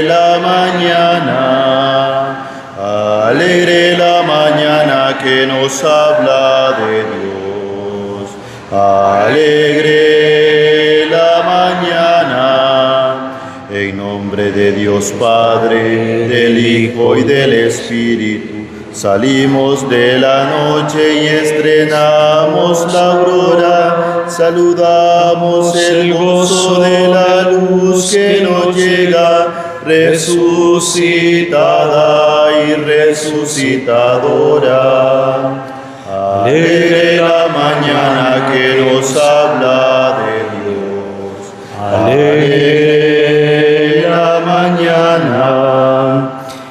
la mañana, alegre la mañana que nos habla de Dios. Alegre la mañana, en nombre de Dios Padre, del Hijo y del Espíritu. Salimos de la noche y estrenamos la aurora, saludamos el gozo de la luz que nos llega, resucitada y resucitadora. Alegre la mañana que nos habla de Dios. Alegre la mañana.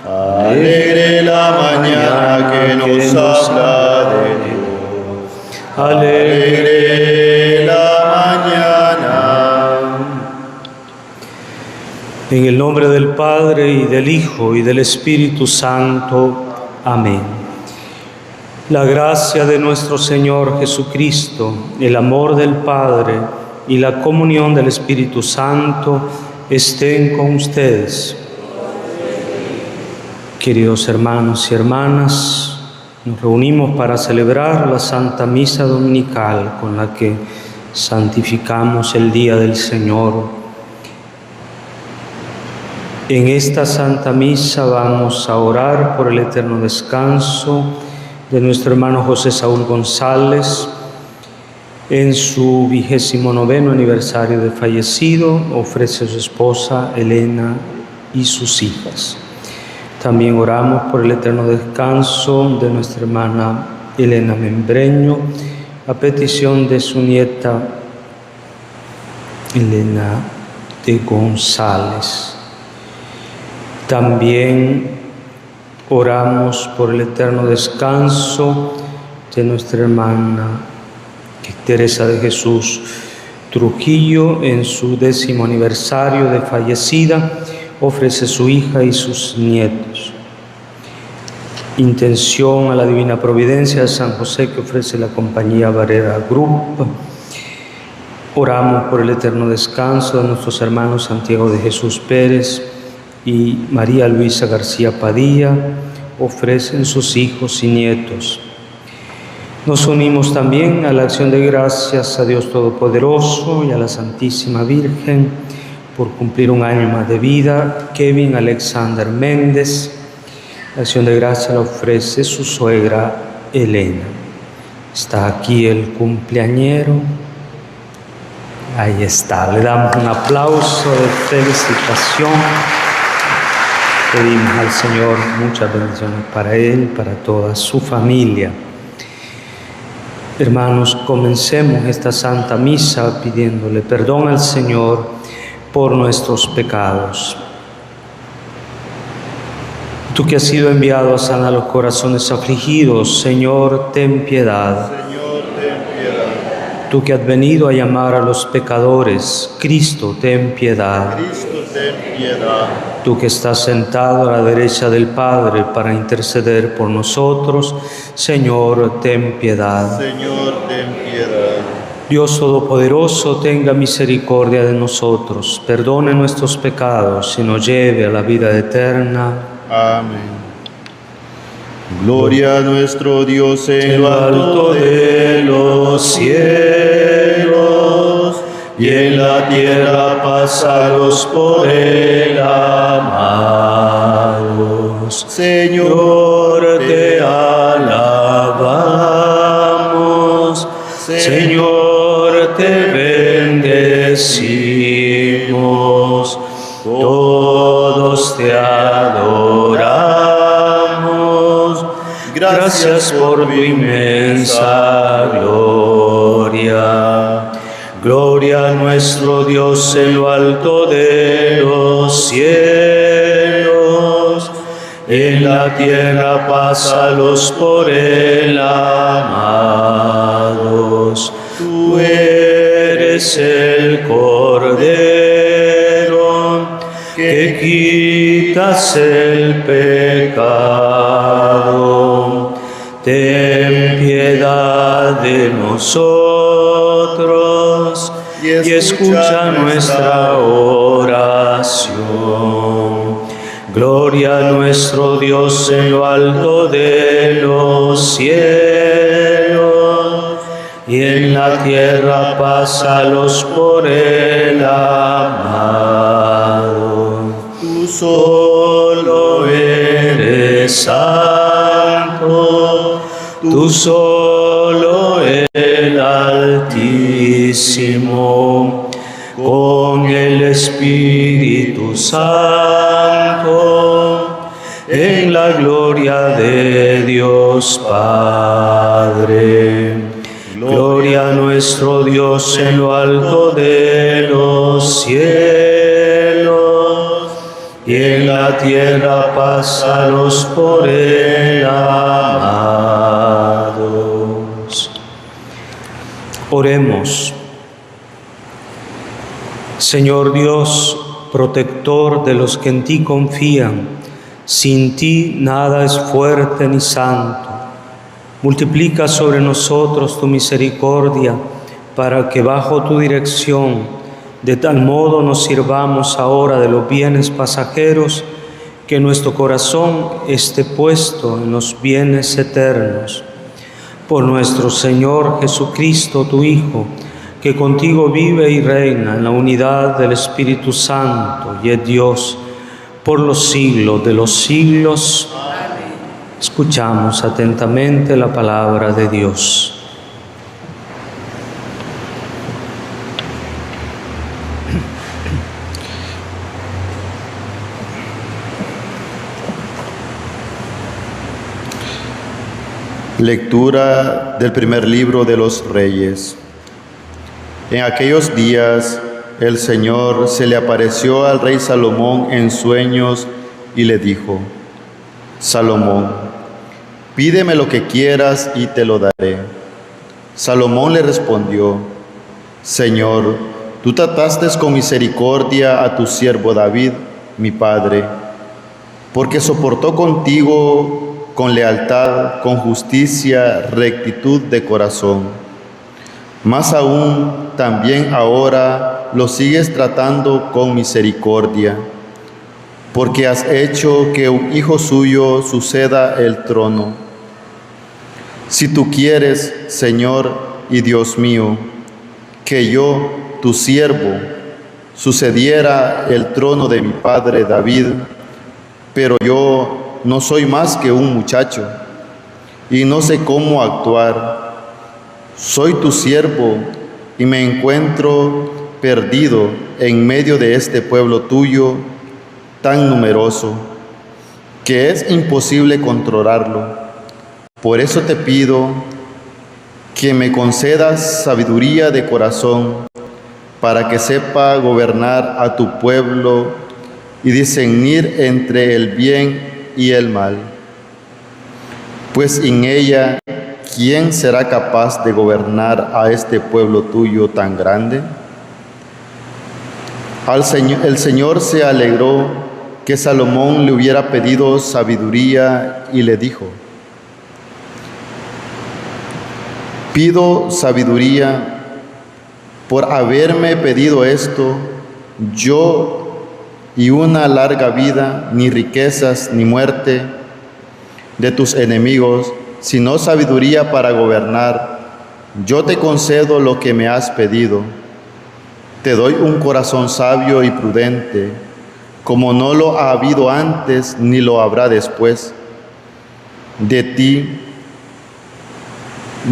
Alegre la mañana que nos habla de Dios. Alegre la mañana. En el nombre del Padre, y del Hijo, y del Espíritu Santo. Amén. La gracia de nuestro Señor Jesucristo, el amor del Padre y la comunión del Espíritu Santo estén con ustedes. Queridos hermanos y hermanas, nos reunimos para celebrar la Santa Misa Dominical con la que santificamos el Día del Señor. En esta Santa Misa vamos a orar por el eterno descanso de nuestro hermano José Saúl González. En su 29º aniversario de fallecido, ofrece a su esposa Elena y sus hijas. También oramos por el eterno descanso de nuestra hermana Elena Membreño, a petición de su nieta Elena de González. También oramos por el eterno descanso de nuestra hermana Teresa de Jesús Trujillo. En su 10º aniversario de fallecida, ofrece su hija y sus nietos. Intención a la Divina Providencia de San José que ofrece la compañía Barrera Group. Oramos por el eterno descanso de nuestros hermanos Santiago de Jesús Pérez y María Luisa García Padilla. Ofrecen sus hijos y nietos. Nos unimos también a la acción de gracias a Dios Todopoderoso y a la Santísima Virgen por cumplir un año más de vida. Kevin Alexander Méndez. La acción de gracia la ofrece su suegra Elena. Está aquí el cumpleañero. Ahí está. Le damos un aplauso de felicitación. Pedimos al Señor muchas bendiciones para él, para toda su familia. Hermanos, comencemos esta Santa Misa pidiéndole perdón al Señor por nuestros pecados. Tú que has sido enviado a sanar los corazones afligidos, Señor, ten piedad. Señor, ten piedad. Tú que has venido a llamar a los pecadores, Cristo, ten piedad. Cristo, ten piedad. Tú que estás sentado a la derecha del Padre para interceder por nosotros, Señor, ten piedad. Señor, ten piedad. Dios Todopoderoso, tenga misericordia de nosotros, perdone nuestros pecados y nos lleve a la vida eterna. Amén. Gloria a nuestro Dios en lo alto de los cielos, y en la tierra paz a los por él amados. Señor, te alabamos. Señor, te bendecimos. Todos te adoramos. Gracias por tu inmensa gloria. Gloria a nuestro Dios en lo alto de los cielos. En la tierra paz a los por él amados. Tú eres el Cordero que quitas el pecado. Ten piedad de nosotros y escucha nuestra oración. Gloria a nuestro Dios en lo alto de los cielos, y en la tierra paz a los por él amado. Tú solo Eres santo, tú solo el Altísimo, con el Espíritu Santo, en la gloria de Dios Padre. Gloria a nuestro Dios en lo alto de los cielos, y en la tierra paz a los por él amados. Oremos. Señor Dios, protector de los que en ti confían, sin ti nada es fuerte ni santo. Multiplica sobre nosotros tu misericordia para que bajo tu dirección de tal modo nos sirvamos ahora de los bienes pasajeros, que nuestro corazón esté puesto en los bienes eternos. Por nuestro Señor Jesucristo, tu Hijo, que contigo vive y reina en la unidad del Espíritu Santo y es Dios por los siglos de los siglos. Amén. Escuchamos atentamente la palabra de Dios. Lectura del primer libro de los Reyes. En aquellos días el Señor se le apareció al rey Salomón en sueños y le dijo: Salomón, pídeme lo que quieras y te lo daré. Salomón le respondió: Señor, tú trataste con misericordia a tu siervo David, mi padre, porque soportó contigo con lealtad, con justicia, rectitud de corazón. Más aún, también ahora lo sigues tratando con misericordia, porque has hecho que un hijo suyo suceda el trono. Si tú quieres, Señor y Dios mío, que yo, tu siervo, sucediera el trono de mi padre David, pero yo no soy más que un muchacho y no sé cómo actuar. Soy tu siervo y me encuentro perdido en medio de este pueblo tuyo tan numeroso que es imposible controlarlo. Por eso te pido que me concedas sabiduría de corazón para que sepa gobernar a tu pueblo y discernir entre el bien y el mal. Pues en ella, ¿quién será capaz de gobernar a este pueblo tuyo tan grande? El Señor se alegró que Salomón le hubiera pedido sabiduría y le dijo: pido sabiduría por haberme pedido esto, yo y una larga vida, ni riquezas ni muerte de tus enemigos, sino sabiduría para gobernar. Yo te concedo lo que me has pedido. Te doy un corazón sabio y prudente, como no lo ha habido antes ni lo habrá después. De ti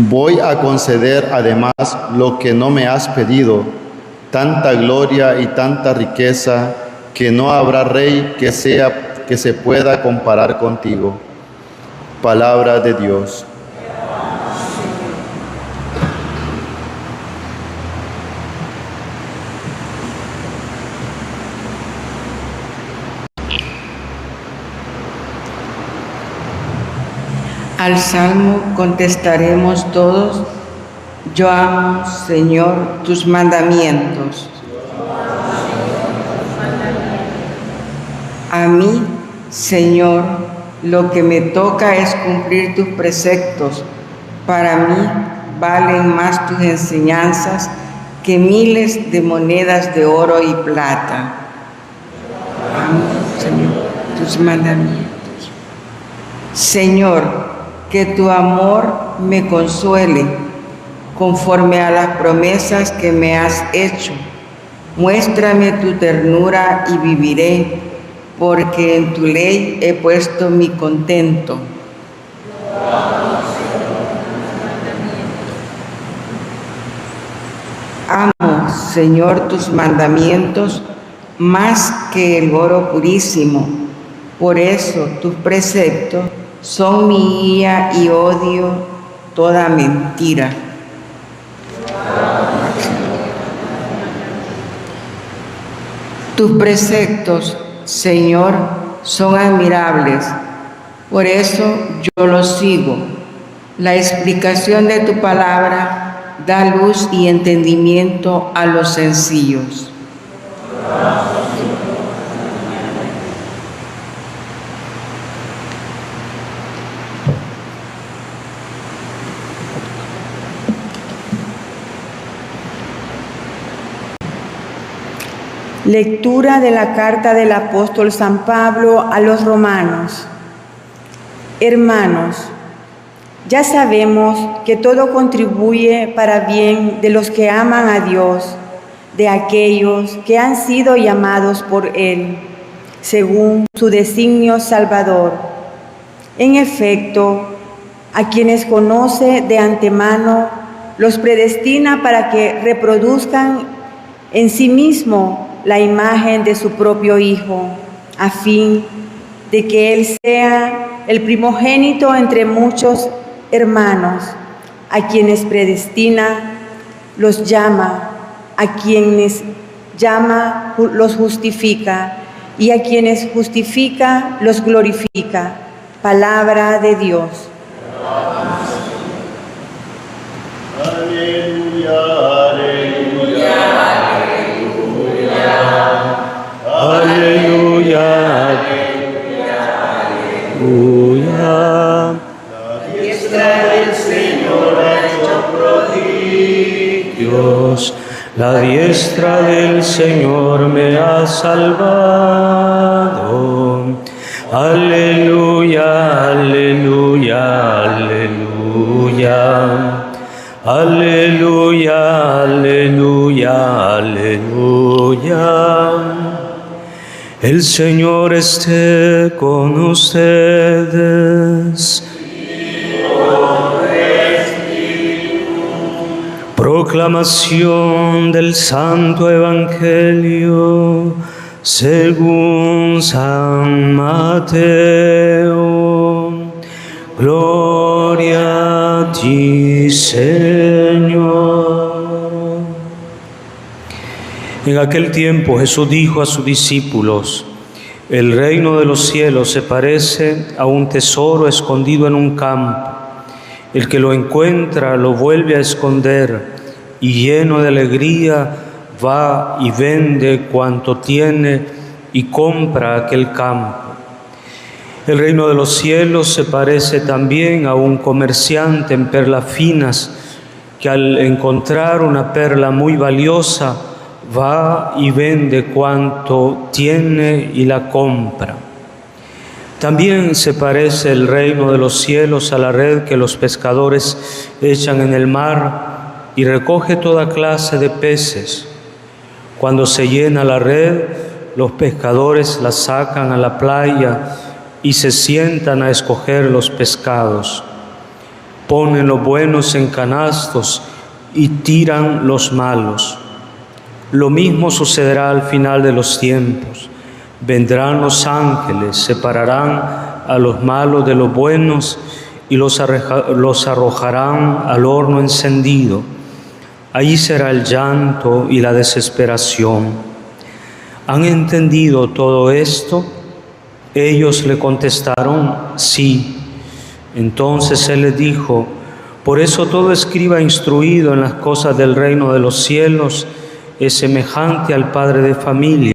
voy a conceder además lo que no me has pedido, tanta gloria y tanta riqueza que no habrá rey que se pueda comparar contigo. Palabra de Dios. Al salmo contestaremos todos: yo amo, Señor, tus mandamientos. A mí, Señor, lo que me toca es cumplir tus preceptos. Para mí valen más tus enseñanzas que miles de monedas de oro y plata. A mí, Señor, tus tus mandamientos. Señor, que tu amor me consuele conforme a las promesas que me has hecho. Muéstrame tu ternura y viviré, porque en tu ley he puesto mi contento. Amo, Señor, tus mandamientos más que el oro purísimo. Por eso tus preceptos son mi guía y odio toda mentira. Tus preceptos, Señor, son admirables. Por eso yo los sigo. La explicación de tu palabra da luz y entendimiento a los sencillos. Lectura de la carta del apóstol San Pablo a los romanos. Hermanos, ya sabemos que todo contribuye para bien de los que aman a Dios, de aquellos que han sido llamados por Él, según su designio salvador. En efecto, a quienes conoce de antemano, los predestina para que reproduzcan en sí mismo la imagen de su propio Hijo, a fin de que Él sea el primogénito entre muchos hermanos. A quienes predestina, los llama; a quienes llama, los justifica; y a quienes justifica, los glorifica. Palabra de Dios. Aleluya, aleluya, aleluya, aleluya, aleluya. La diestra del Señor ha hecho prodigios, la diestra del Señor me ha salvado. Aleluya, aleluya, aleluya. Aleluya, aleluya, aleluya. El Señor esté con ustedes. Proclamación del Santo Evangelio según San Mateo. Gloria a ti, Señor. En aquel tiempo Jesús dijo a sus discípulos: el reino de los cielos se parece a un tesoro escondido en un campo. El que lo encuentra lo vuelve a esconder y lleno de alegría va y vende cuanto tiene y compra aquel campo. El reino de los cielos se parece también a un comerciante en perlas finas que al encontrar una perla muy valiosa va y vende cuanto tiene y la compra. También se parece el reino de los cielos a la red que los pescadores echan en el mar y recoge toda clase de peces. Cuando se llena la red, los pescadores la sacan a la playa y se sientan a escoger los pescados. Ponen los buenos en canastos y tiran los malos. Lo mismo sucederá al final de los tiempos. Vendrán los ángeles, separarán a los malos de los buenos y los arrojarán al horno encendido. Allí será el llanto y la desesperación. ¿Han entendido todo esto? Ellos le contestaron: sí. Entonces él les dijo: por eso todo escriba instruido en las cosas del reino de los cielos es semejante al padre de familia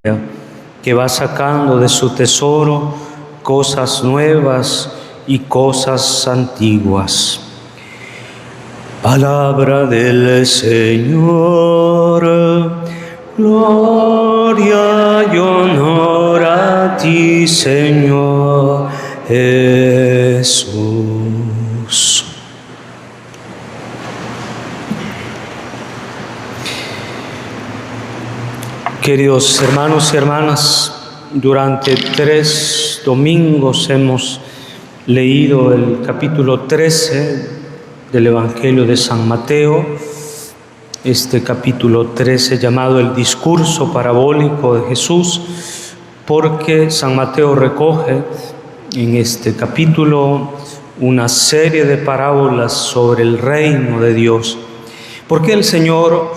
que va sacando de su tesoro cosas nuevas y cosas antiguas. Palabra del Señor. Gloria y honor a ti, Señor Jesús. Queridos hermanos y hermanas, durante 3 domingos hemos leído el capítulo 13 del Evangelio de San Mateo, este capítulo 13 llamado el discurso parabólico de Jesús, porque San Mateo recoge en este capítulo una serie de parábolas sobre el reino de Dios. ¿Por qué el Señor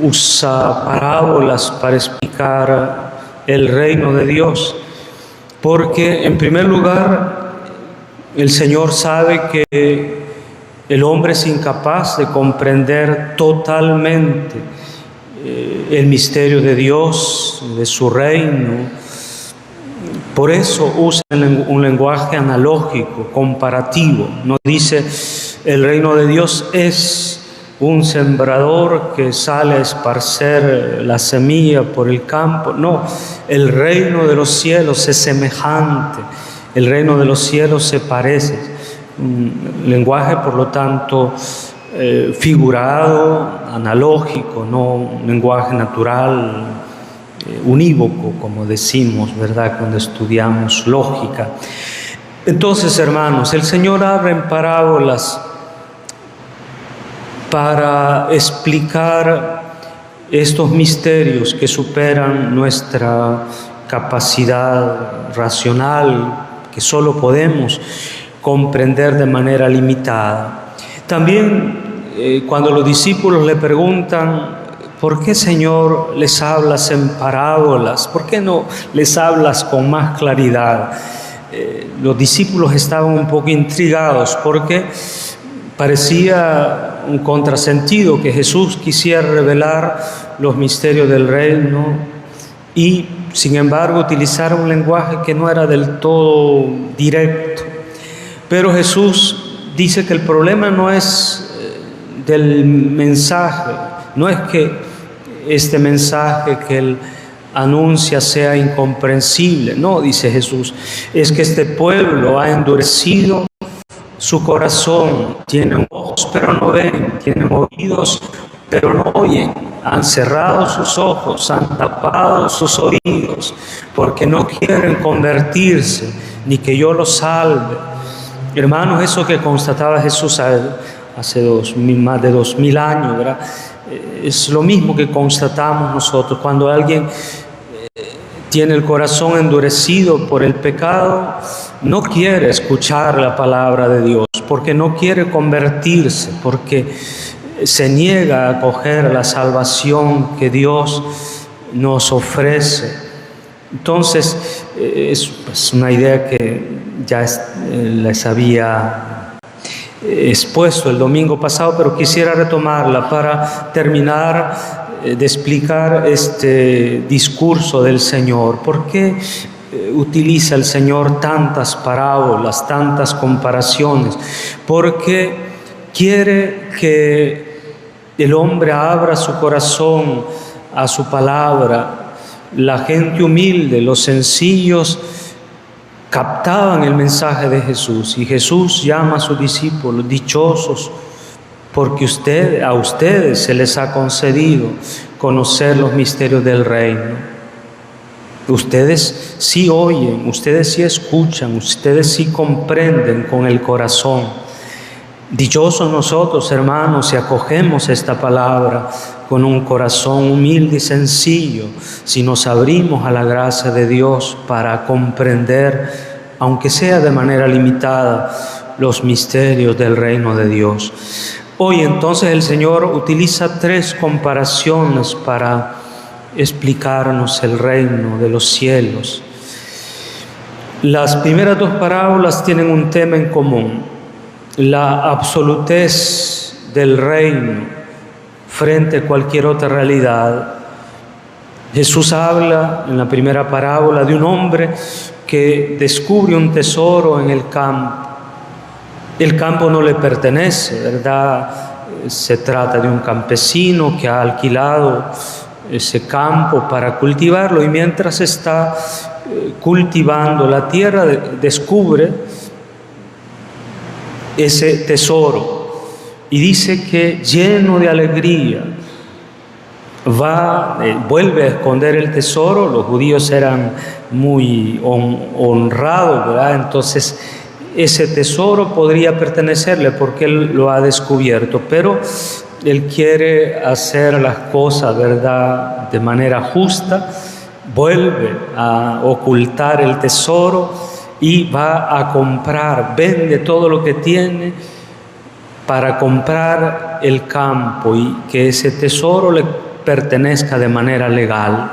usa parábolas para explicar el reino de Dios? Porque en primer lugar el Señor sabe que el hombre es incapaz de comprender totalmente el misterio de Dios, de su reino. Por eso usa un lenguaje analógico, comparativo. No dice el reino de Dios es un sembrador que sale a esparcer la semilla por el campo. No, el reino de los cielos es semejante, el reino de los cielos se parece. Un lenguaje, por lo tanto, figurado, analógico, no un lenguaje natural, unívoco, como decimos, ¿verdad?, cuando estudiamos lógica. Entonces, hermanos, el Señor habla en parábolas para explicar estos misterios que superan nuestra capacidad racional, que solo podemos comprender de manera limitada. También cuando los discípulos le preguntan: ¿por qué, Señor, les hablas en parábolas? ¿Por qué no les hablas con más claridad? Los discípulos estaban un poco intrigados porque parecía un contrasentido que Jesús quisiera revelar los misterios del reino y, sin embargo, utilizar un lenguaje que no era del todo directo. Pero Jesús dice que el problema no es del mensaje, no es que este mensaje que Él anuncia sea incomprensible. No, dice Jesús, es que este pueblo ha endurecido su corazón, tienen ojos pero no ven, tienen oídos pero no oyen, han cerrado sus ojos, han tapado sus oídos, porque no quieren convertirse, ni que yo los salve. Hermanos, eso que constataba Jesús hace más de 2000 años, ¿verdad?, es lo mismo que constatamos nosotros. Cuando alguien tiene el corazón endurecido por el pecado, no quiere escuchar la palabra de Dios, porque no quiere convertirse, porque se niega a acoger la salvación que Dios nos ofrece. Entonces, es una idea que ya les había expuesto el domingo pasado, pero quisiera retomarla para terminar de explicar este discurso del Señor. ¿Por qué utiliza el Señor tantas parábolas, tantas comparaciones? Porque quiere que el hombre abra su corazón a su palabra. La gente humilde, los sencillos, captaban el mensaje de Jesús, y Jesús llama a sus discípulos: dichosos, porque a ustedes se les ha concedido conocer los misterios del reino. Ustedes sí oyen, ustedes sí escuchan, ustedes sí comprenden con el corazón. Dichosos nosotros, hermanos, si acogemos esta palabra con un corazón humilde y sencillo, si nos abrimos a la gracia de Dios para comprender, aunque sea de manera limitada, los misterios del reino de Dios. Hoy entonces el Señor utiliza 3 comparaciones para explicarnos el reino de los cielos. Las primeras 2 parábolas tienen un tema en común: la absolutez del reino frente a cualquier otra realidad. Jesús habla en la primera parábola de un hombre que descubre un tesoro en el campo. El campo no le pertenece, ¿verdad? Se trata de un campesino que ha alquilado ese campo para cultivarlo, y mientras está cultivando la tierra descubre ese tesoro y dice que lleno de alegría vuelve a esconder el tesoro. Los judíos eran muy honrados, ¿verdad? Entonces ese tesoro podría pertenecerle porque él lo ha descubierto, pero él quiere hacer las cosas, ¿verdad?, de manera justa. Vuelve a ocultar el tesoro y va a comprar, vende todo lo que tiene para comprar el campo y que ese tesoro le pertenezca de manera legal.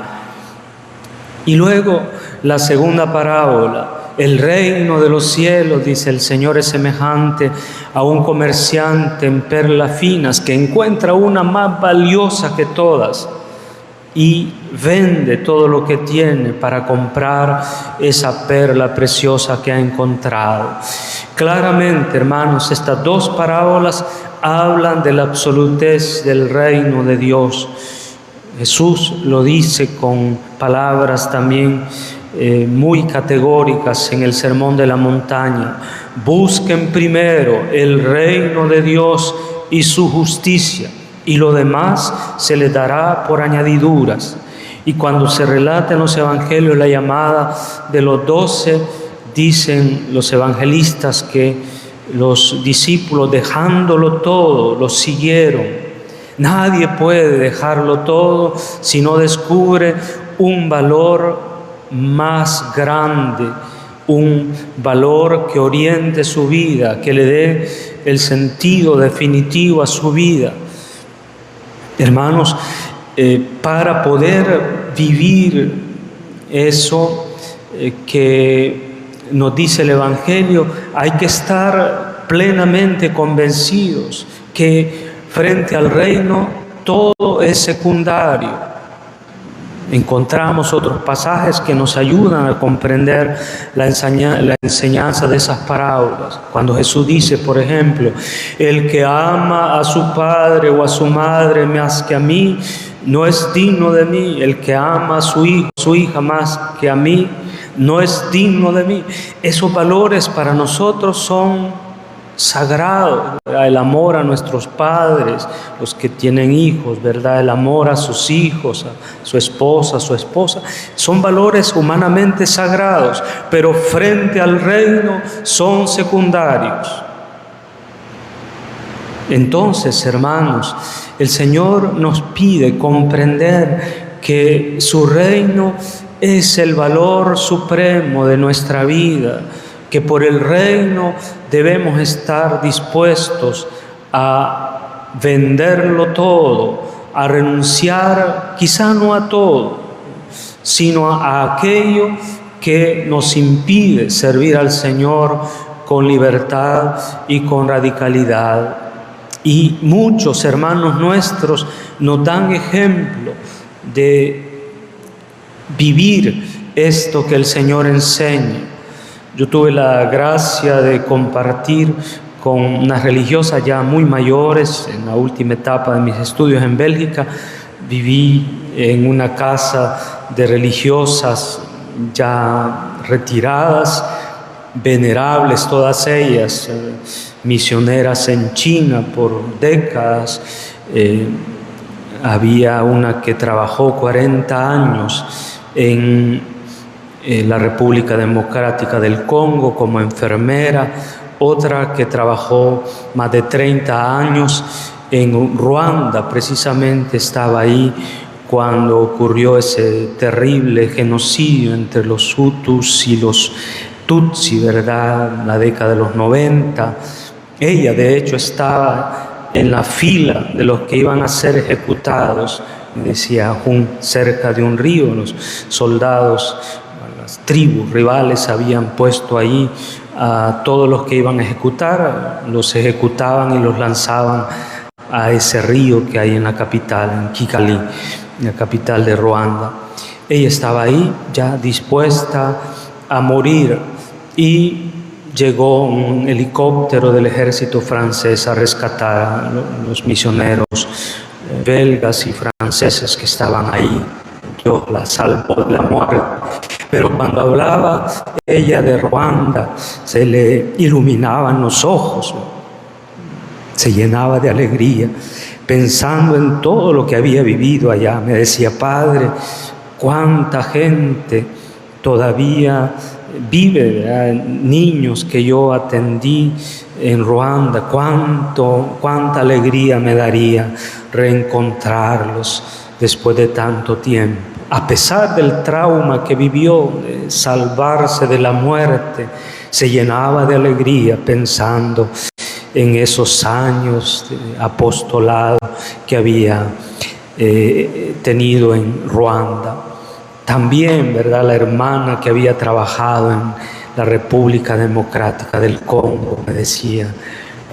Y luego la segunda parábola: el reino de los cielos, dice el Señor, es semejante a un comerciante en perlas finas que encuentra una más valiosa que todas y vende todo lo que tiene para comprar esa perla preciosa que ha encontrado. Claramente, hermanos, estas dos parábolas hablan de la absolutez del reino de Dios. Jesús lo dice con palabras también muy categóricas en el Sermón de la Montaña: busquen primero el reino de Dios y su justicia, y lo demás se les dará por añadiduras. Y cuando se relata en los evangelios la llamada de los 12, dicen los evangelistas que los discípulos, dejándolo todo, los siguieron. Nadie puede dejarlo todo si no descubre un valor más grande, un valor que oriente su vida, que le dé el sentido definitivo a su vida. Hermanos, para poder vivir eso que nos dice el Evangelio, hay que estar plenamente convencidos que frente al reino todo es secundario. Encontramos otros pasajes que nos ayudan a comprender la enseñanza de esas parábolas. Cuando Jesús dice, por ejemplo, el que ama a su padre o a su madre más que a mí, no es digno de mí. El que ama a su hijo, su hija más que a mí, no es digno de mí. Esos valores para nosotros son sagrado, ¿verdad? El amor a nuestros padres, los que tienen hijos, ¿verdad? El amor a sus hijos, a su esposa, son valores humanamente sagrados, pero frente al reino son secundarios. Entonces, hermanos, el Señor nos pide comprender que su reino es el valor supremo de nuestra vida, que por el reino debemos estar dispuestos a venderlo todo, a renunciar quizá no a todo, sino a aquello que nos impide servir al Señor con libertad y con radicalidad. Y muchos hermanos nuestros nos dan ejemplo de vivir esto que el Señor enseña. Yo tuve la gracia de compartir con unas religiosas ya muy mayores en la última etapa de mis estudios en Bélgica. Viví en una casa de religiosas ya retiradas, venerables todas ellas, misioneras en China por décadas. Había una que trabajó 40 años en la República Democrática del Congo como enfermera, otra que trabajó más de 30 años en Ruanda, precisamente estaba ahí cuando ocurrió ese terrible genocidio entre los Hutus y los Tutsi, ¿verdad?, en la década de los 90. Ella, de hecho, estaba en la fila de los que iban a ser ejecutados, decía, cerca de un río. Los soldados, las tribus rivales habían puesto ahí a todos los que iban a ejecutar, los ejecutaban y los lanzaban a ese río que hay en la capital, en Kigali, la capital de Ruanda. Ella estaba ahí ya dispuesta a morir y llegó un helicóptero del ejército francés a rescatar a los misioneros belgas y franceses que estaban ahí. Dios la salvó de la muerte. Pero cuando hablaba ella de Ruanda, se le iluminaban los ojos, se llenaba de alegría, pensando en todo lo que había vivido allá. Me decía: Padre, cuánta gente todavía vive, ¿verdad? Niños que yo atendí en Ruanda, cuánta alegría me daría reencontrarlos después de tanto tiempo. A pesar del trauma que vivió, de salvarse de la muerte, se llenaba de alegría pensando en esos años de apostolado que había tenido en Ruanda. También, ¿verdad?, la hermana que había trabajado en la República Democrática del Congo me decía: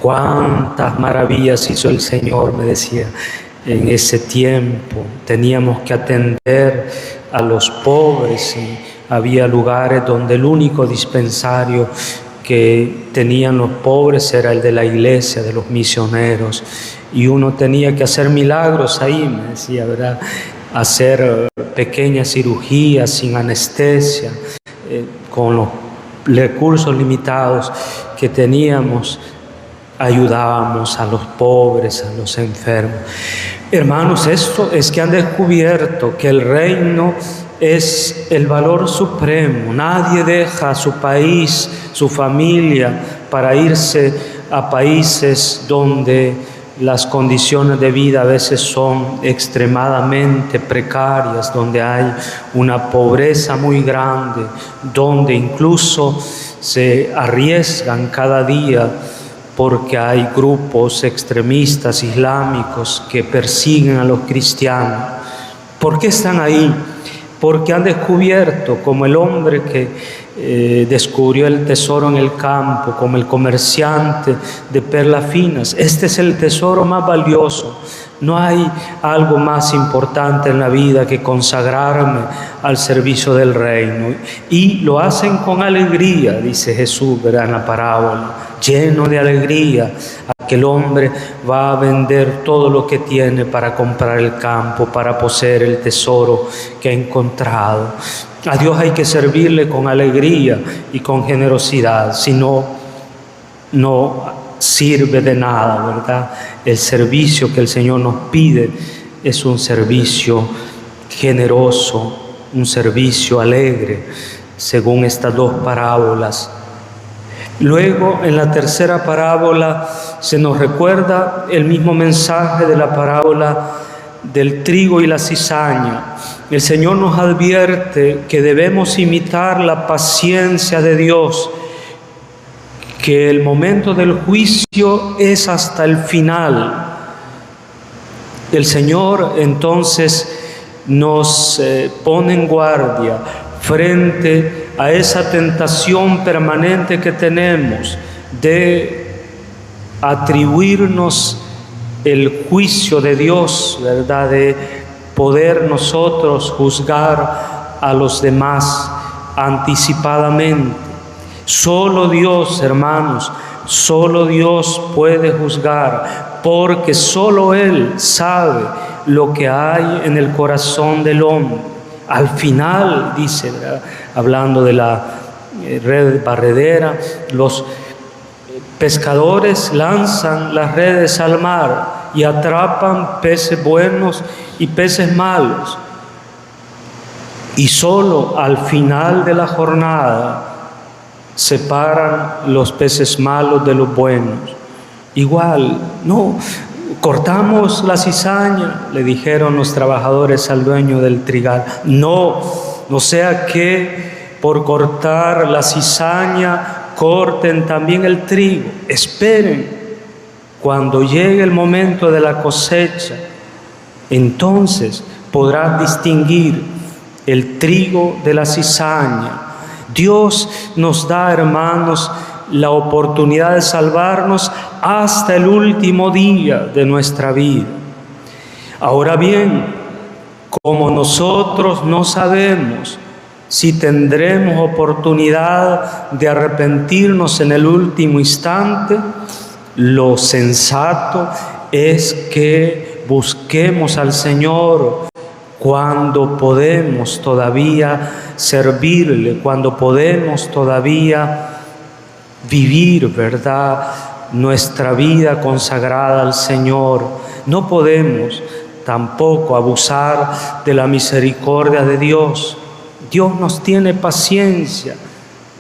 cuántas maravillas hizo el Señor, me decía. En ese tiempo teníamos que atender a los pobres y había lugares donde el único dispensario que tenían los pobres era el de la iglesia, de los misioneros, y uno tenía que hacer milagros ahí, me decía, ¿verdad? Hacer pequeñas cirugías sin anestesia, con los recursos limitados que teníamos, ayudábamos a los pobres, a los enfermos. Hermanos, esto es que han descubierto que el reino es el valor supremo. Nadie deja su país, su familia, para irse a países donde las condiciones de vida a veces son extremadamente precarias, donde hay una pobreza muy grande, donde incluso se arriesgan cada día porque hay grupos extremistas islámicos que persiguen a los cristianos. ¿Por qué están ahí? Porque han descubierto, como el hombre que descubrió el tesoro en el campo, como el comerciante de perlas finas, este es el tesoro más valioso. No hay algo más importante en la vida que consagrarme al servicio del reino. Y lo hacen con alegría, dice Jesús, ¿verdad?, en la parábola, lleno de alegría. Aquel hombre va a vender todo lo que tiene para comprar el campo, para poseer el tesoro que ha encontrado. A Dios hay que servirle con alegría y con generosidad, si no, no sirve de nada, ¿verdad? El servicio que el Señor nos pide es un servicio generoso, un servicio alegre, según estas dos parábolas. Luego, en la tercera parábola, se nos recuerda el mismo mensaje de la parábola del trigo y la cizaña. El Señor nos advierte que debemos imitar la paciencia de Dios, que el momento del juicio es hasta el final. El Señor entonces nos pone en guardia frente a esa tentación permanente que tenemos de atribuirnos el juicio de Dios, ¿verdad?, de poder nosotros juzgar a los demás anticipadamente. Solo Dios, hermanos, solo Dios puede juzgar, porque solo Él sabe lo que hay en el corazón del hombre. Al final, dice, ¿verdad?, hablando de la red barredera, los pescadores lanzan las redes al mar y atrapan peces buenos y peces malos. Y solo al final de la jornada separan los peces malos de los buenos. Igual, no, cortamos la cizaña, le dijeron los trabajadores al dueño del trigal. No sea que por cortar la cizaña corten también el trigo. Esperen, cuando llegue el momento de la cosecha, entonces podrás distinguir el trigo de la cizaña. Dios nos da, hermanos, la oportunidad de salvarnos hasta el último día de nuestra vida. Ahora bien, como nosotros no sabemos si tendremos oportunidad de arrepentirnos en el último instante, lo sensato es que busquemos al Señor cuando podemos todavía servirle, cuando podemos todavía vivir, ¿verdad?, nuestra vida consagrada al Señor. No podemos tampoco abusar de la misericordia de Dios. Dios nos tiene paciencia,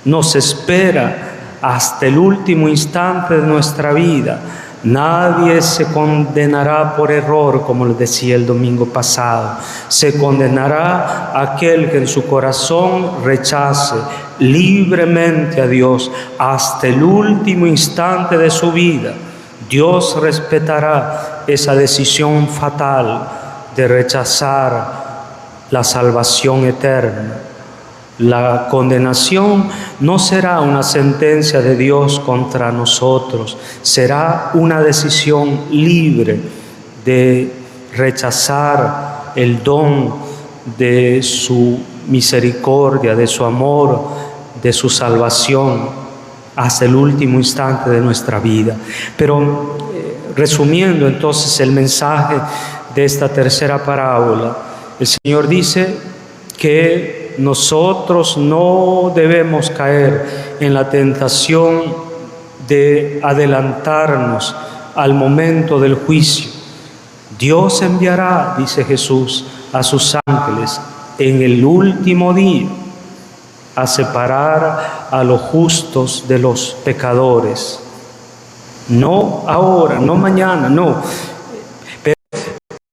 nos espera hasta el último instante de nuestra vida. Nadie se condenará por error, como les decía el domingo pasado. Se condenará aquel que en su corazón rechace libremente a Dios hasta el último instante de su vida. Dios respetará esa decisión fatal de rechazar la salvación eterna. La condenación no será una sentencia de Dios contra nosotros, será una decisión libre de rechazar el don de su misericordia, de su amor, de su salvación hasta el último instante de nuestra vida. Pero resumiendo entonces el mensaje de esta tercera parábola, el Señor dice que nosotros no debemos caer en la tentación de adelantarnos al momento del juicio. Dios enviará, dice Jesús, a sus ángeles en el último día a separar a los justos de los pecadores. No ahora, no mañana, no. Pero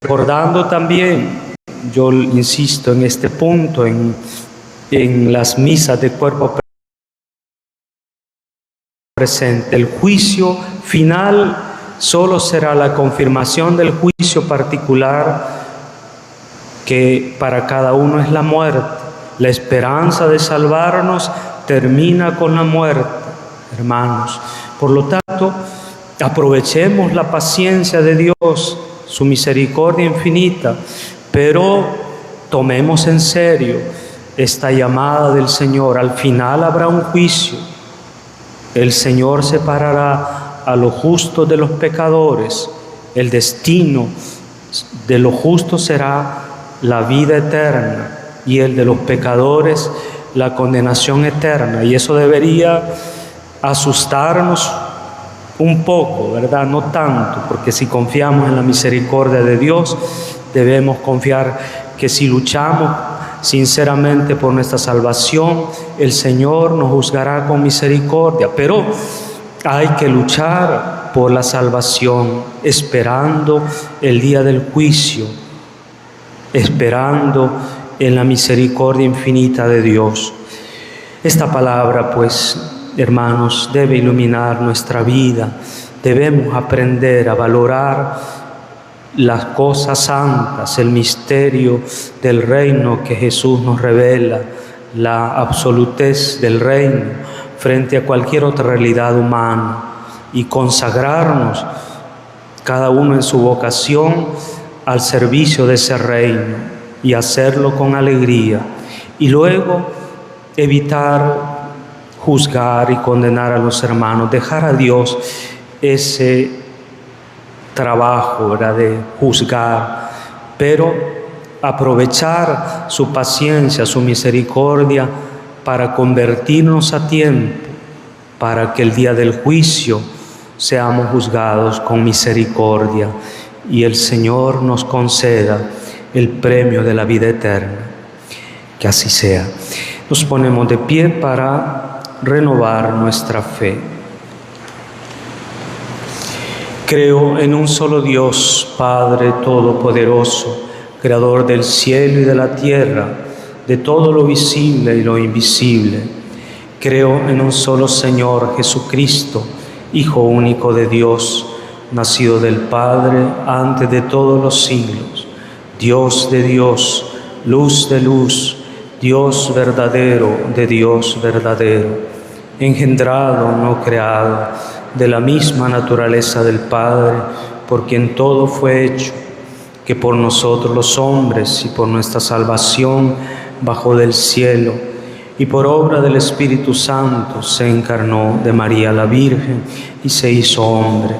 recordando también, yo insisto en este punto, en las misas de cuerpo presente, el juicio final solo será la confirmación del juicio particular que para cada uno es la muerte. La esperanza de salvarnos termina con la muerte, hermanos. Por lo tanto, aprovechemos la paciencia de Dios, su misericordia infinita, pero tomemos en serio esta llamada del Señor. Al final habrá un juicio. El Señor separará a los justos de los pecadores. El destino de los justos será la vida eterna y el de los pecadores la condenación eterna. Y eso debería asustarnos un poco, ¿verdad? No tanto, porque si confiamos en la misericordia de Dios, debemos confiar que si luchamos sinceramente por nuestra salvación, el Señor nos juzgará con misericordia. Pero hay que luchar por la salvación, esperando el día del juicio, esperando en la misericordia infinita de Dios. Esta palabra, pues, hermanos, debe iluminar nuestra vida. Debemos aprender a valorar las cosas santas, el misterio del reino que Jesús nos revela, la absolutez del reino frente a cualquier otra realidad humana, y consagrarnos cada uno en su vocación al servicio de ese reino y hacerlo con alegría, y luego evitar juzgar y condenar a los hermanos, dejar a Dios ese trabajo, ¿verdad?, de juzgar, pero aprovechar su paciencia, su misericordia para convertirnos a tiempo, para que el día del juicio seamos juzgados con misericordia y el Señor nos conceda el premio de la vida eterna. Que así sea. Nos ponemos de pie para renovar nuestra fe. Creo en un solo Dios, Padre Todopoderoso, Creador del cielo y de la tierra, de todo lo visible y lo invisible. Creo en un solo Señor Jesucristo, Hijo único de Dios, nacido del Padre antes de todos los siglos, Dios de Dios, luz de luz, Dios verdadero de Dios verdadero, engendrado, no creado, de la misma naturaleza del Padre, por quien todo fue hecho, que por nosotros los hombres y por nuestra salvación bajó del cielo, y por obra del Espíritu Santo se encarnó de María la Virgen y se hizo hombre.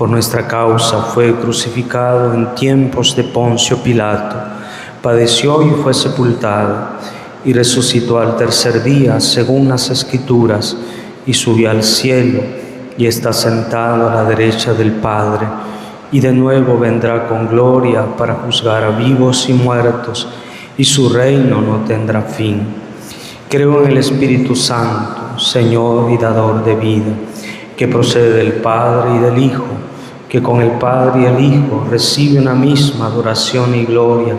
por nuestra causa fue crucificado en tiempos de Poncio Pilato, padeció y fue sepultado, y resucitó al tercer día, según las Escrituras, y subió al cielo, y está sentado a la derecha del Padre, y de nuevo vendrá con gloria para juzgar a vivos y muertos, y su reino no tendrá fin. Creo en el Espíritu Santo, Señor y dador de vida, que procede del Padre y del Hijo, que con el Padre y el Hijo recibe una misma adoración y gloria,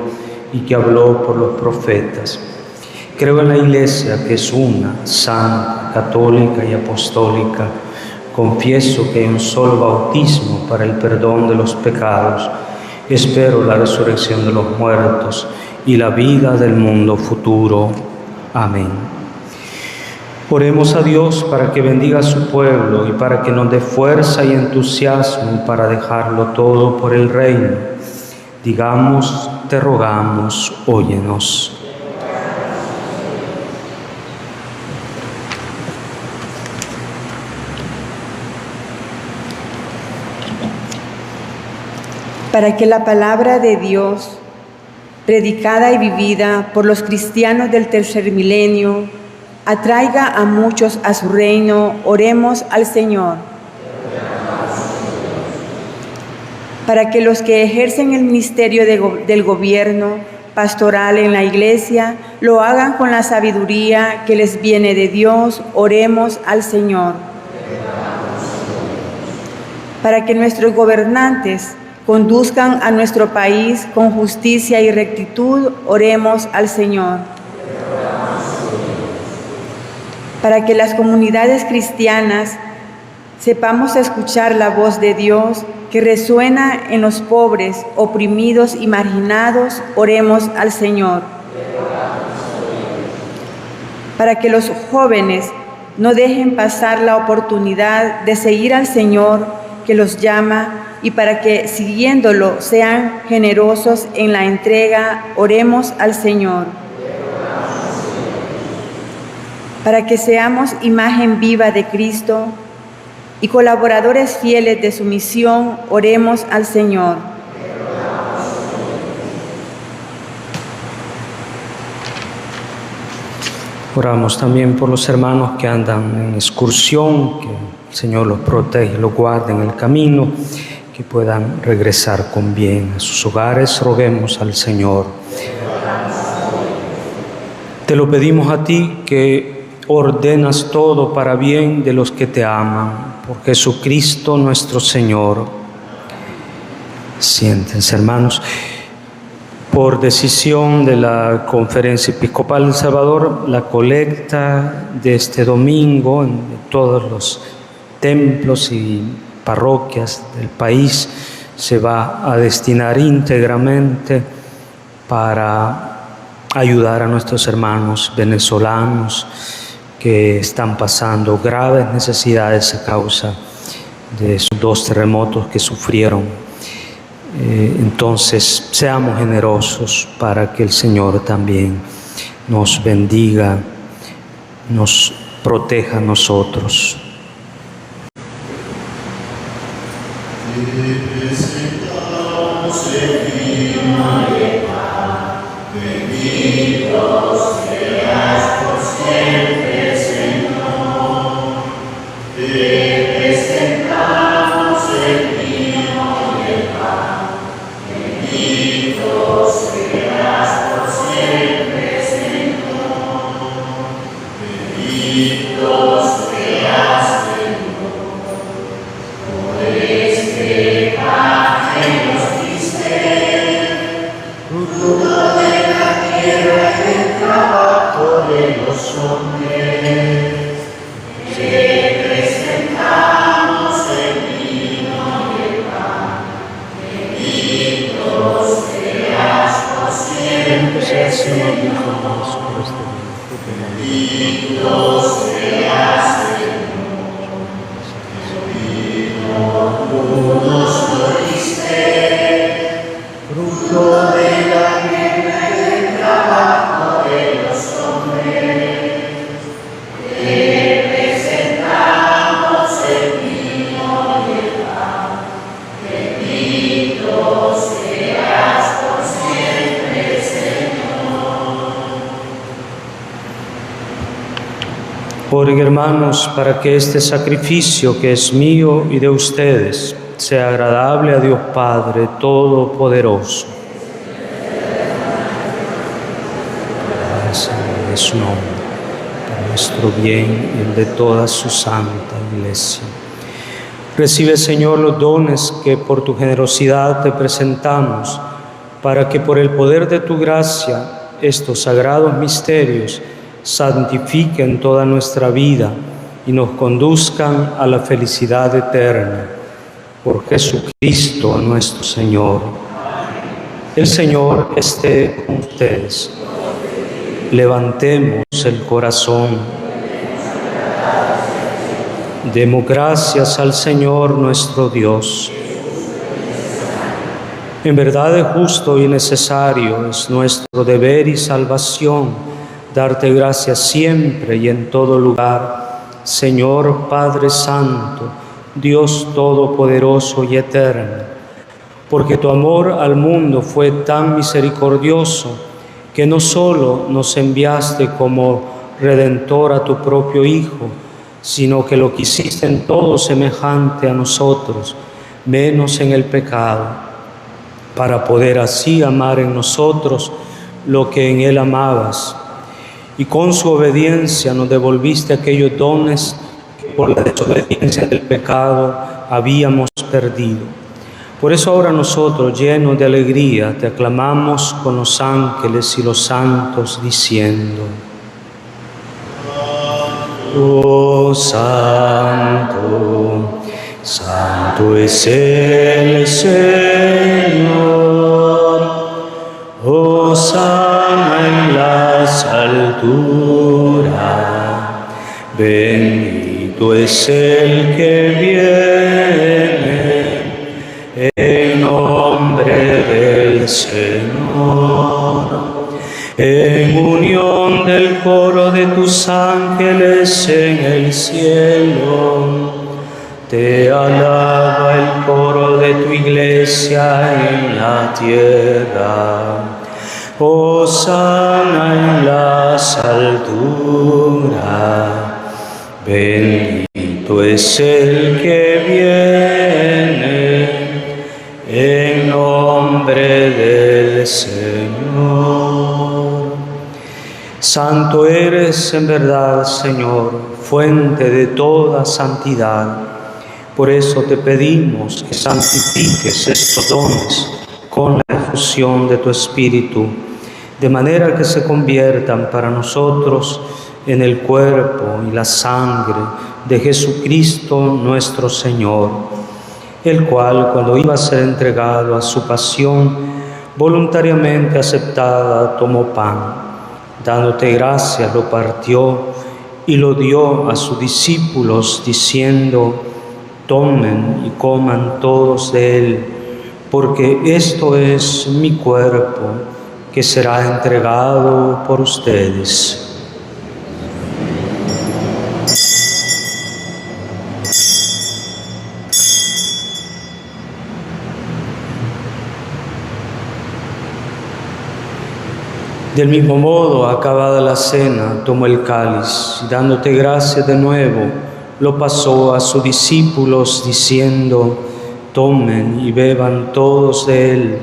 y que habló por los profetas. Creo en la Iglesia, que es una, santa, católica y apostólica. Confieso que hay un solo bautismo para el perdón de los pecados. Espero la resurrección de los muertos y la vida del mundo futuro. Amén. Oremos a Dios para que bendiga a su pueblo y para que nos dé fuerza y entusiasmo para dejarlo todo por el reino. Digamos, te rogamos, óyenos. Para que la palabra de Dios, predicada y vivida por los cristianos del tercer milenio, atraiga a muchos a su reino, oremos al Señor. Para que los que ejercen el ministerio del gobierno pastoral en la Iglesia lo hagan con la sabiduría que les viene de Dios, oremos al Señor. Para que nuestros gobernantes conduzcan a nuestro país con justicia y rectitud, oremos al Señor. Para que las comunidades cristianas sepamos escuchar la voz de Dios que resuena en los pobres, oprimidos y marginados, oremos al Señor. Para que los jóvenes no dejen pasar la oportunidad de seguir al Señor que los llama, y para que, siguiéndolo, sean generosos en la entrega, oremos al Señor. Para que seamos imagen viva de Cristo y colaboradores fieles de su misión, oremos al Señor. Oramos también por los hermanos que andan en excursión, que el Señor los proteja y los guarde en el camino, que puedan regresar con bien a sus hogares. Roguemos al Señor. Te lo pedimos a ti, que ordenas todo para bien de los que te aman, por Jesucristo nuestro Señor. Siéntense, hermanos. Por decisión de la Conferencia Episcopal del Salvador, la colecta de este domingo en todos los templos y parroquias del país se va a destinar íntegramente para ayudar a nuestros hermanos venezolanos que están pasando graves necesidades a causa de esos 2 terremotos que sufrieron. Entonces, seamos generosos para que el Señor también nos bendiga, nos proteja a nosotros. Oren, hermanos, para que este sacrificio que es mío y de ustedes sea agradable a Dios Padre Todopoderoso. De su nombre, para nuestro bien y el de toda su santa Iglesia. Recibe, Señor, los dones que por tu generosidad te presentamos, para que por el poder de tu gracia estos sagrados misterios santifiquen toda nuestra vida y nos conduzcan a la felicidad eterna. Por Jesucristo nuestro Señor. El Señor esté con ustedes. Levantemos el corazón. Demos gracias al Señor nuestro Dios. En verdad es justo y necesario, es nuestro deber y salvación, darte gracias siempre y en todo lugar, Señor Padre Santo, Dios Todopoderoso y Eterno, porque tu amor al mundo fue tan misericordioso que no solo nos enviaste como Redentor a tu propio Hijo, sino que lo quisiste en todo semejante a nosotros, menos en el pecado, para poder así amar en nosotros lo que en Él amabas. Y con su obediencia nos devolviste aquellos dones que por la desobediencia del pecado habíamos perdido. Por eso ahora nosotros, llenos de alegría, te aclamamos con los ángeles y los santos, diciendo: Oh Santo, Santo es el Señor, hosana en las alturas, bendito es el que viene en nombre del Señor. En unión del coro de tus ángeles en el cielo, te alaba el coro de tu iglesia en la tierra. Hosana en las alturas, bendito es el que viene en nombre del Señor. Santo eres en verdad, Señor, fuente de toda santidad. Por eso te pedimos que santifiques estos dones con la efusión de tu Espíritu, de manera que se conviertan para nosotros en el cuerpo y la sangre de Jesucristo nuestro Señor, el cual, cuando iba a ser entregado a su pasión, voluntariamente aceptada, tomó pan. Dándote gracias, lo partió y lo dio a sus discípulos, diciendo: tomen y coman todos de él, porque esto es mi cuerpo, que será entregado por ustedes. Del mismo modo, acabada la cena, tomó el cáliz y dándote gracias de nuevo, lo pasó a sus discípulos diciendo: tomen y beban todos de él,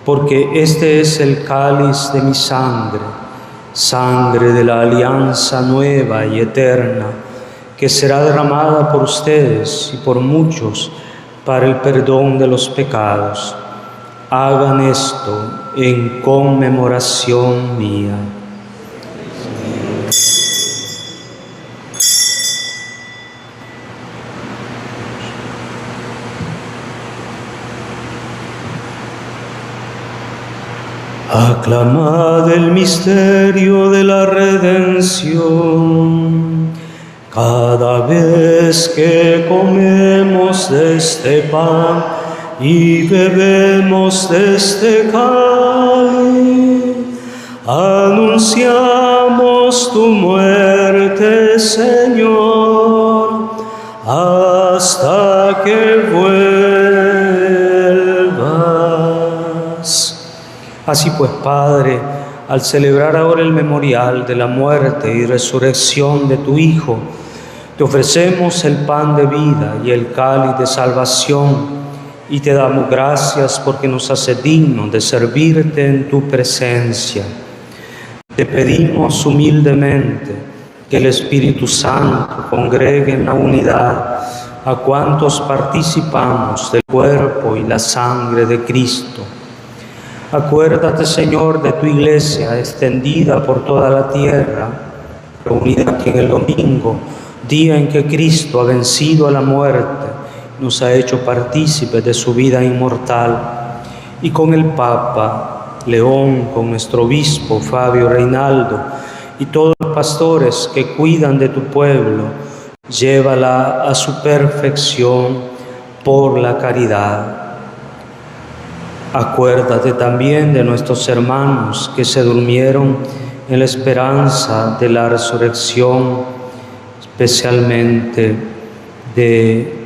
porque este es el cáliz de mi sangre, sangre de la alianza nueva y eterna, que será derramada por ustedes y por muchos para el perdón de los pecados. Hagan esto en conmemoración mía. Aclamad el misterio de la redención. Cada vez que comemos de este pan y bebemos de este cáliz, anunciamos tu muerte, Señor, hasta que vuelvas. Así pues, Padre, al celebrar ahora el memorial de la muerte y resurrección de tu Hijo, te ofrecemos el pan de vida y el cáliz de salvación, y te damos gracias porque nos hace dignos de servirte en tu presencia. Te pedimos humildemente que el Espíritu Santo congregue en la unidad a cuantos participamos del cuerpo y la sangre de Cristo. Acuérdate, Señor, de tu Iglesia extendida por toda la tierra, reunida aquí en el domingo, día en que Cristo ha vencido a la muerte, nos ha hecho partícipes de su vida inmortal, y con el Papa León, con nuestro obispo Fabio Reinaldo y todos los pastores que cuidan de tu pueblo, llévala a su perfección por la caridad. Acuérdate también de nuestros hermanos que se durmieron en la esperanza de la resurrección, especialmente de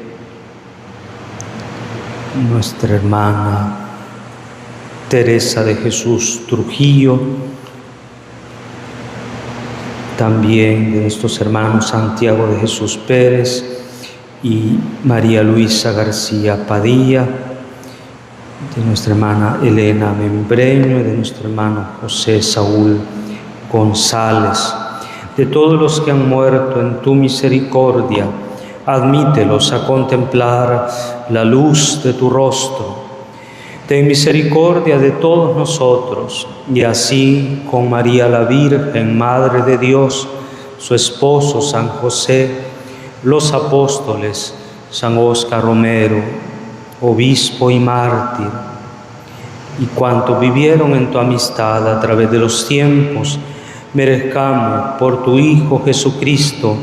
nuestra hermana Teresa de Jesús Trujillo, también de nuestros hermanos Santiago de Jesús Pérez y María Luisa García Padilla, de nuestra hermana Elena Membreño y de nuestro hermano José Saúl González, de todos los que han muerto en tu misericordia, admítelos a contemplar la luz de tu rostro. Ten misericordia de todos nosotros, y así con María la Virgen, Madre de Dios, su esposo San José, los apóstoles, San Óscar Romero, obispo y mártir, y cuantos vivieron en tu amistad a través de los tiempos, merezcamos por tu Hijo Jesucristo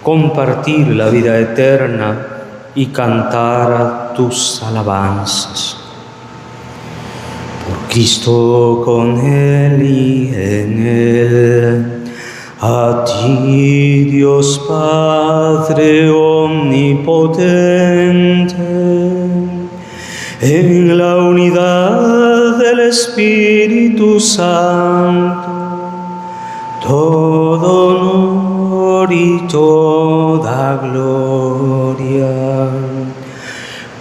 compartir la vida eterna y cantar tus alabanzas. Por Cristo, con Él y en Él, a ti, Dios Padre omnipotente, en la unidad del Espíritu Santo, todo honor y toda gloria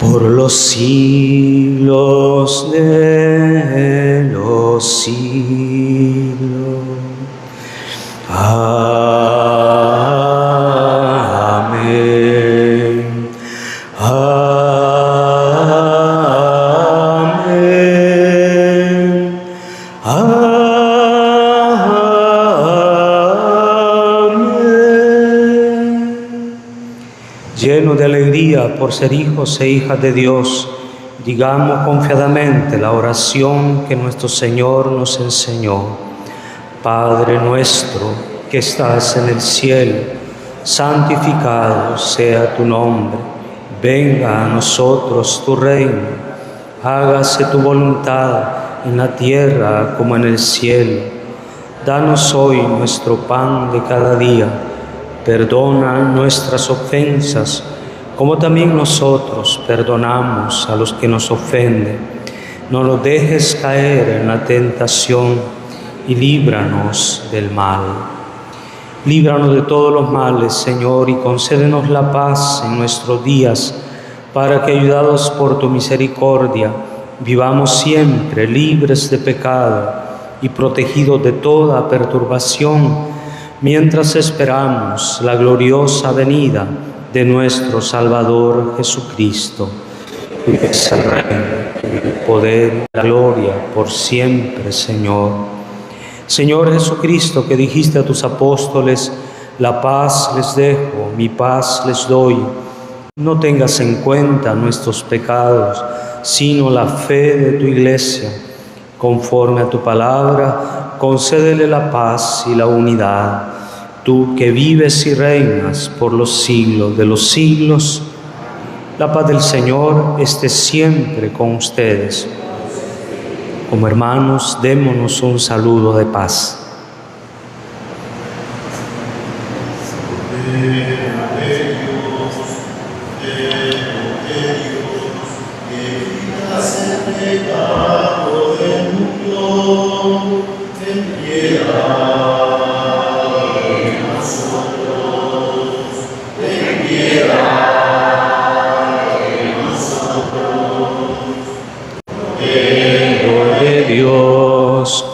por los siglos de los siglos. Amén. Amén. Amén. Lleno de alegría por ser hijos e hijas de Dios, digamos confiadamente la oración que nuestro Señor nos enseñó. Padre nuestro que estás en el cielo, santificado sea tu nombre. Venga a nosotros tu reino. Hágase tu voluntad en la tierra como en el cielo. Danos hoy nuestro pan de cada día. Perdona nuestras ofensas, como también nosotros perdonamos a los que nos ofenden. No nos dejes caer en la tentación y líbranos del mal. Líbranos de todos los males, Señor, y concédenos la paz en nuestros días, para que, ayudados por tu misericordia, vivamos siempre libres de pecado y protegidos de toda perturbación, mientras esperamos la gloriosa venida de nuestro Salvador Jesucristo. Tuyo es el reino, el poder y la gloria por siempre, Señor. Señor Jesucristo, que dijiste a tus apóstoles, la paz les dejo, mi paz les doy. No tengas en cuenta nuestros pecados, sino la fe de tu Iglesia. Conforme a tu palabra, concédele la paz y la unidad. Tú que vives y reinas por los siglos de los siglos, la paz del Señor esté siempre con ustedes. Como hermanos, démonos un saludo de paz. Que quitas el pecado del mundo,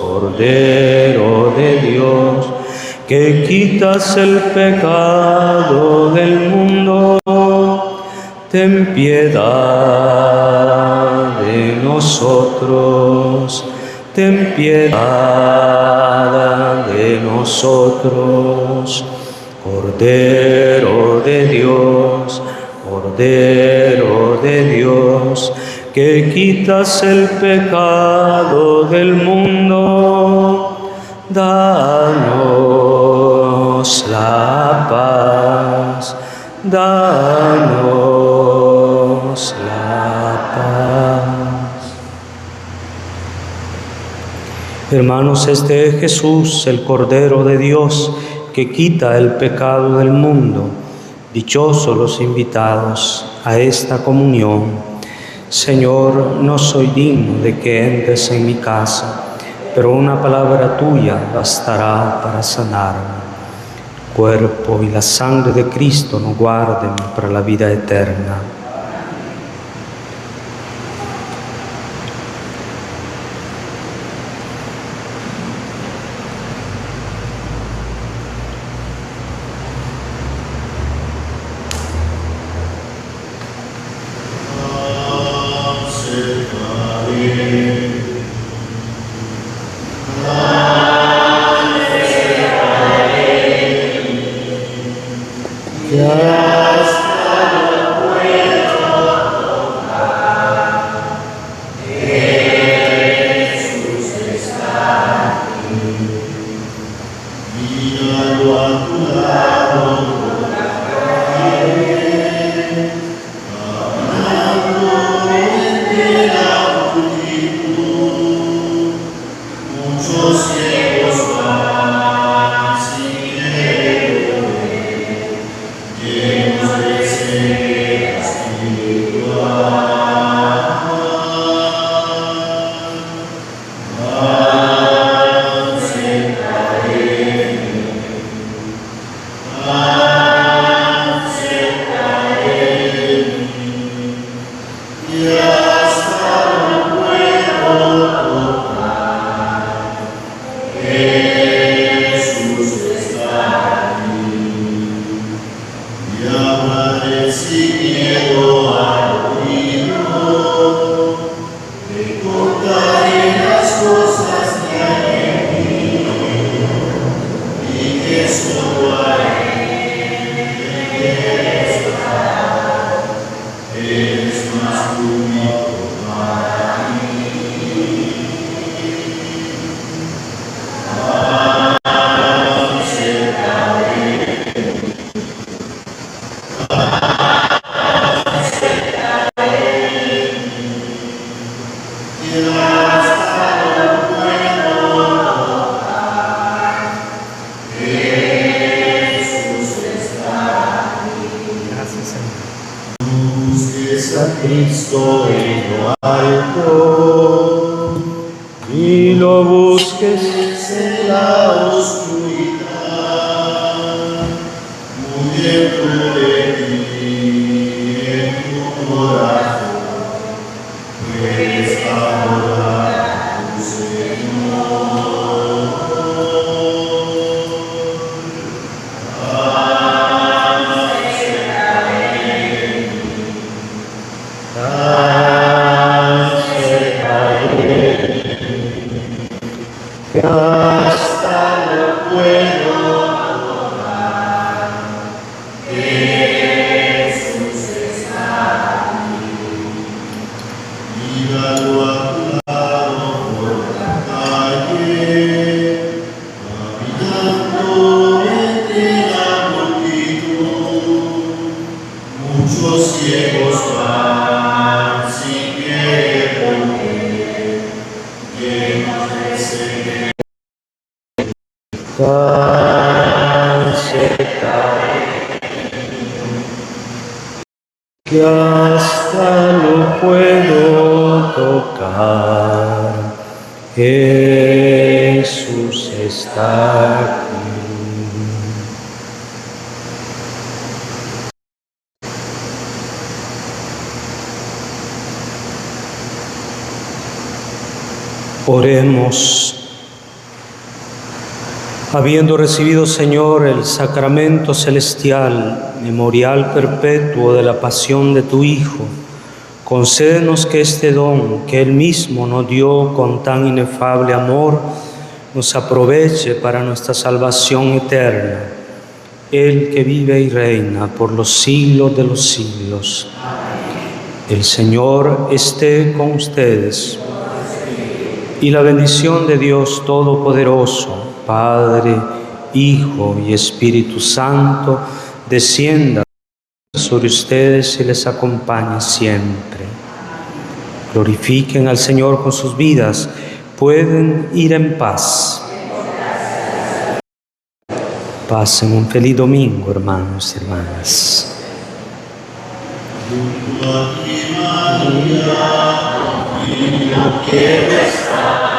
Cordero de Dios, que quitas el pecado del mundo, ten piedad de nosotros, ten piedad de nosotros. Cordero de Dios, Cordero de Dios, que quitas el pecado del mundo, danos la paz, danos la paz. Hermanos, este es Jesús, el Cordero de Dios, que quita el pecado del mundo. Dichosos los invitados a esta comunión. Señor, no soy digno de que entres en mi casa, pero una palabra tuya bastará para sanarme. El cuerpo y la sangre de Cristo nos guarden para la vida eterna. Cristo en lo alto y lo busques en la oscuridad, muy dentro de ti, en tu corazón, puedes adorar a tu Señor. Que hasta no puedo tocar, Jesús está aquí. Míralo a tu lado por la calle, caminando entre la multitud. Muchos ciegos van sin querer volver, llenos de sed. Que hasta lo puedo tocar, Jesús está aquí. Oremos. Habiendo recibido, Señor, el sacramento celestial, memorial perpetuo de la pasión de tu Hijo, concédenos que este don que Él mismo nos dio con tan inefable amor, nos aproveche para nuestra salvación eterna. Él que vive y reina por los siglos de los siglos. El Señor esté con ustedes. Y la bendición de Dios Todopoderoso, Padre, Hijo y Espíritu Santo, descienda sobre ustedes y les acompañe siempre. Glorifiquen al Señor con sus vidas. Pueden ir en paz. Pasen un feliz domingo, hermanos y hermanas. Quiero estar